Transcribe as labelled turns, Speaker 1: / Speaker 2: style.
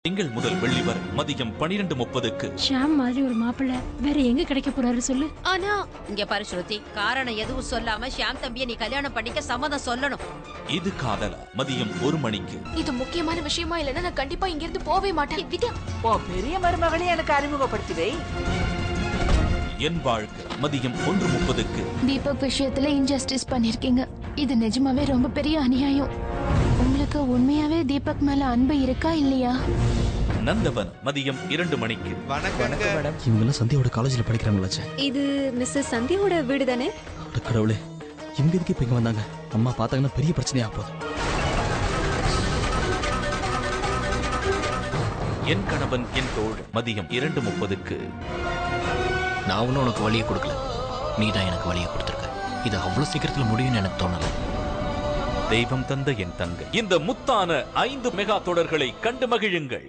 Speaker 1: திங்கள் முதல் வெள்ளி வரை மதியம் 12:30க்கு
Speaker 2: ஷாம் மாதிரி ஒரு மாப்பிள்ளை வேற எங்க கிடைக்க போறாரு சொல்லு.
Speaker 3: ஆனா இங்க பாரு ஸ்ருதி, காரணம் எதுவும் சொல்லாம ஷாம் தம்பியை நீ கல்யாணம் பண்ணிக்க சம்மதம் சொல்லணும்.
Speaker 1: இது காதலா மதியம் 1 மணிக்கு.
Speaker 4: இது முக்கியமான விஷயமா இல்லைன்னா நான் கண்டிப்பா இங்க இருந்து போவே மாட்டேன். வித்யா,
Speaker 5: பெரிய மருமகளே எனக்கு அறிமுகப்படுத்தி வை.
Speaker 1: என் வாழ்க்கை மதியம் 1:30க்கு.
Speaker 6: தீபக் விஷயத்துல இன்ஜஸ்டிஸ் பண்ணிருக்கீங்க. இது நிஜமாவே ரொம்ப பெரிய அநியாயம். உங்களுக்கு உண்மையாவே தீபக் மேல அன்பு இருக்கா இல்லையா?
Speaker 1: நந்தவன் மதியம் 2 மணிக்கு.
Speaker 7: வணக்கம் மேடம். இவங்க சந்தியாவோட காலேஜ்ல படிக்கிறாங்களாச்சே.
Speaker 8: இது மிஸ்ஸஸ் சந்தியாவோட வீடு தானே?
Speaker 7: கடவுளே, இவங்க எதுக்கு இப்ப இங்க வந்தாங்க? அம்மா பார்த்தாங்கன்னா பெரிய பிரச்சனையா போகுது.
Speaker 1: என் கணவன் என் தோள் மதியம் 2:30க்கு.
Speaker 9: நான் ஒன்னும் உனக்கு வழியை கொடுக்கல, நீ தான் எனக்கு வழியை கொடுத்துருக்க. இது அவ்வளவு சீக்கிரத்துல முடியும்னு எனக்கு தோணல.
Speaker 1: தெய்வம் தந்த என் தங்கை. இந்த முத்தான 5 மெகா தொடர்களை கண்டு மகிழுங்கள்.